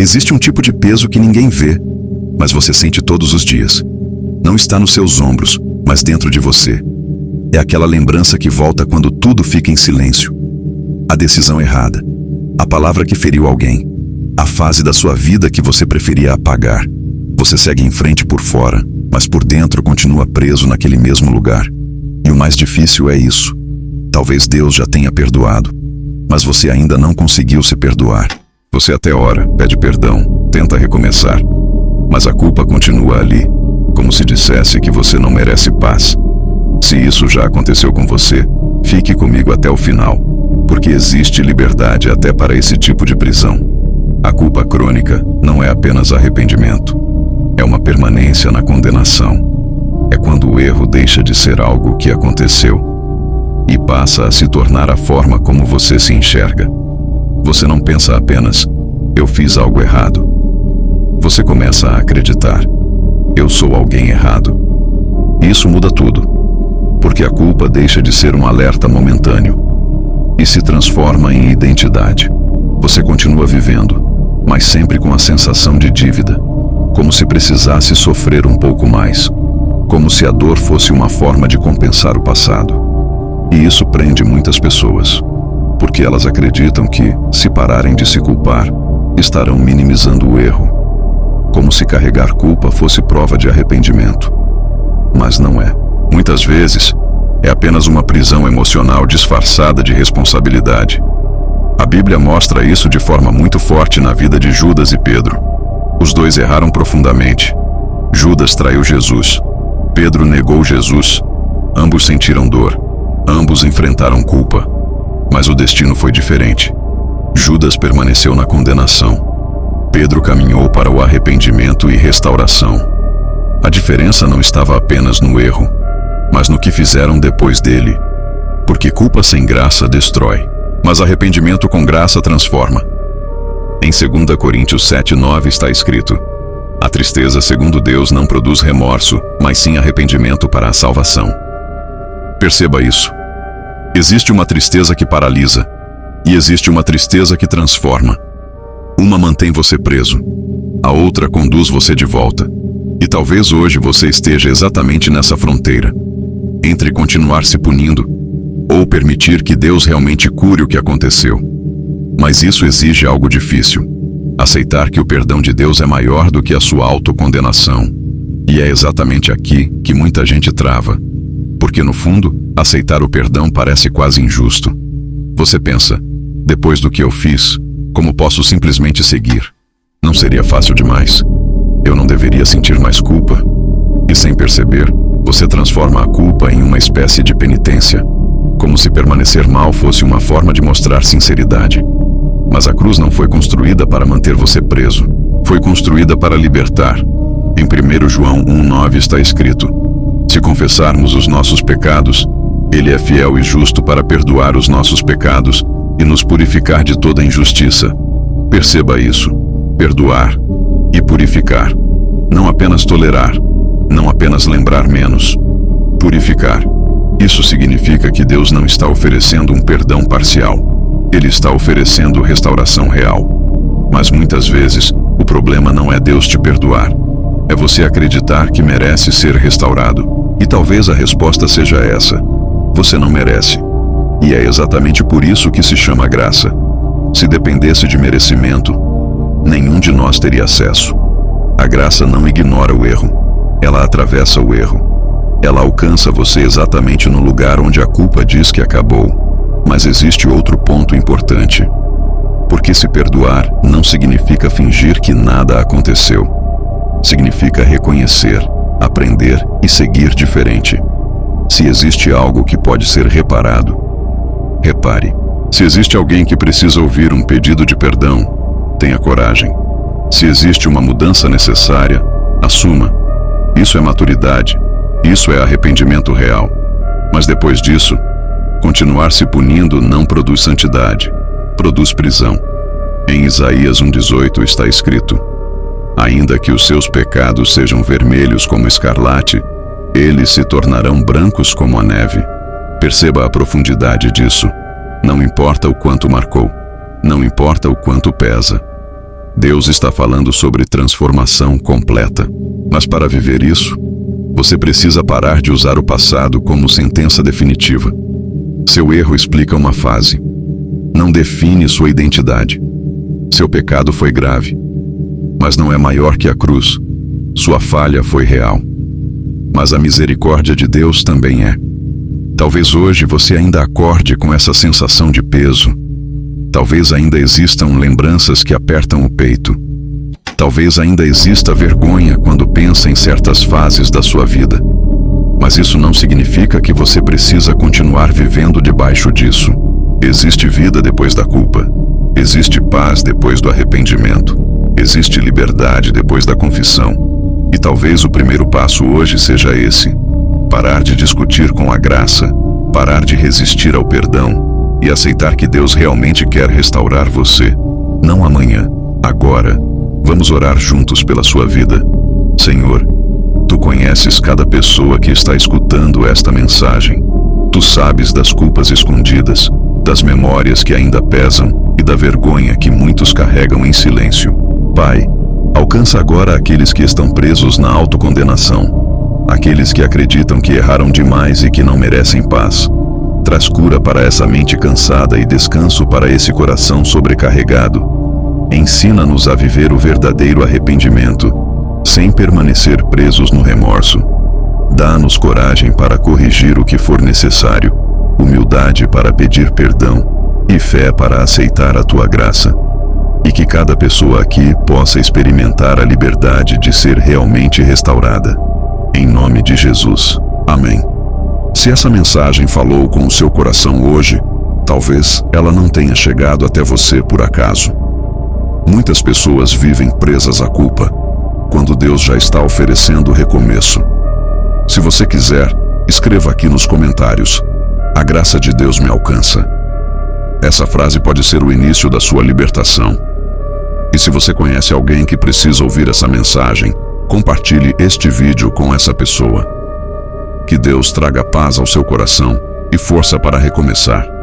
Existe um tipo de peso que ninguém vê, mas você sente todos os dias. Não está nos seus ombros, mas dentro de você. É aquela lembrança que volta quando tudo fica em silêncio. A decisão errada, a palavra que feriu alguém, a fase da sua vida que você preferia apagar. Você segue em frente por fora, mas por dentro continua preso naquele mesmo lugar. E o mais difícil é isso. Talvez Deus já tenha perdoado, mas você ainda não conseguiu se perdoar. Você até ora, pede perdão, tenta recomeçar, mas a culpa continua ali, como se dissesse que você não merece paz. Se isso já aconteceu com você, fique comigo até o final, porque existe liberdade até para esse tipo de prisão. A culpa crônica não é apenas arrependimento, é uma permanência na condenação. É quando o erro deixa de ser algo que aconteceu e passa a se tornar a forma como você se enxerga. Você não pensa apenas, eu fiz algo errado. Você começa a acreditar, eu sou alguém errado. Isso muda tudo, porque a culpa deixa de ser um alerta momentâneo e se transforma em identidade. Você continua vivendo, mas sempre com a sensação de dívida, como se precisasse sofrer um pouco mais, como se a dor fosse uma forma de compensar o passado. E isso prende muitas pessoas, porque elas acreditam que, se pararem de se culpar, estarão minimizando o erro, como se carregar culpa fosse prova de arrependimento. Mas não é. Muitas vezes, é apenas uma prisão emocional disfarçada de responsabilidade. A Bíblia mostra isso de forma muito forte na vida de Judas e Pedro. Os dois erraram profundamente. Judas traiu Jesus. Pedro negou Jesus. Ambos sentiram dor. Ambos enfrentaram culpa. Mas o destino foi diferente. Judas permaneceu na condenação. Pedro caminhou para o arrependimento e restauração. A diferença não estava apenas no erro, mas no que fizeram depois dele. Porque culpa sem graça destrói, mas arrependimento com graça transforma. Em 2 Coríntios 7:9 está escrito: a tristeza segundo Deus não produz remorso, mas sim arrependimento para a salvação. Perceba isso. Existe uma tristeza que paralisa, e existe uma tristeza que transforma. Uma mantém você preso, a outra conduz você de volta. E talvez hoje você esteja exatamente nessa fronteira, entre continuar se punindo, ou permitir que Deus realmente cure o que aconteceu. Mas isso exige algo difícil. Aceitar que o perdão de Deus é maior do que a sua autocondenação. E é exatamente aqui que muita gente trava. Porque no fundo, aceitar o perdão parece quase injusto. Você pensa, depois do que eu fiz, como posso simplesmente seguir? Não seria fácil demais? Eu não deveria sentir mais culpa? E sem perceber, você transforma a culpa em uma espécie de penitência, como se permanecer mal fosse uma forma de mostrar sinceridade. Mas a cruz não foi construída para manter você preso, foi construída para libertar. Em 1 João 1:9 está escrito: se confessarmos os nossos pecados, Ele é fiel e justo para perdoar os nossos pecados e nos purificar de toda injustiça. Perceba isso: perdoar e purificar. Não apenas tolerar, não apenas lembrar menos. Purificar. Isso significa que Deus não está oferecendo um perdão parcial. Ele está oferecendo restauração real. Mas muitas vezes, o problema não é Deus te perdoar. É você acreditar que merece ser restaurado. E talvez a resposta seja essa: você não merece. E é exatamente por isso que se chama graça. Se dependesse de merecimento, nenhum de nós teria acesso. A graça não ignora o erro. Ela atravessa o erro. Ela alcança você exatamente no lugar onde a culpa diz que acabou. Mas existe outro ponto importante. Porque se perdoar não significa fingir que nada aconteceu. Significa reconhecer, aprender e seguir diferente. Se existe algo que pode ser reparado, repare. Se existe alguém que precisa ouvir um pedido de perdão, tenha coragem. Se existe uma mudança necessária, assuma. Isso é maturidade. Isso é arrependimento real. Mas depois disso, continuar se punindo não produz santidade, produz prisão. Em Isaías 1:18 está escrito: ainda que os seus pecados sejam vermelhos como escarlate, eles se tornarão brancos como a neve. Perceba a profundidade disso. Não importa o quanto marcou, não importa o quanto pesa. Deus está falando sobre transformação completa. Mas para viver isso, você precisa parar de usar o passado como sentença definitiva. Seu erro explica uma fase. Não define sua identidade. Seu pecado foi grave, mas não é maior que a cruz. Sua falha foi real, mas a misericórdia de Deus também é. Talvez hoje você ainda acorde com essa sensação de peso. Talvez ainda existam lembranças que apertam o peito. Talvez ainda exista vergonha quando pensa em certas fases da sua vida. Mas isso não significa que você precisa continuar vivendo debaixo disso. Existe vida depois da culpa. Existe paz depois do arrependimento. Existe liberdade depois da confissão. E talvez o primeiro passo hoje seja esse: parar de discutir com a graça, parar de resistir ao perdão e aceitar que Deus realmente quer restaurar você. Não amanhã, agora. Vamos orar juntos pela sua vida. Senhor, Tu conheces cada pessoa que está escutando esta mensagem. Tu sabes das culpas escondidas, das memórias que ainda pesam e da vergonha que muitos carregam em silêncio. Pai, alcança agora aqueles que estão presos na autocondenação, aqueles que acreditam que erraram demais e que não merecem paz. Traz cura para essa mente cansada e descanso para esse coração sobrecarregado. Ensina-nos a viver o verdadeiro arrependimento, sem permanecer presos no remorso. Dá-nos coragem para corrigir o que for necessário, humildade para pedir perdão e fé para aceitar a Tua graça. E que cada pessoa aqui possa experimentar a liberdade de ser realmente restaurada. Em nome de Jesus. Amém. Se essa mensagem falou com o seu coração hoje, talvez ela não tenha chegado até você por acaso. Muitas pessoas vivem presas à culpa, quando Deus já está oferecendo o recomeço. Se você quiser, escreva aqui nos comentários: a graça de Deus me alcança. Essa frase pode ser o início da sua libertação. E se você conhece alguém que precisa ouvir essa mensagem, compartilhe este vídeo com essa pessoa. Que Deus traga paz ao seu coração e força para recomeçar.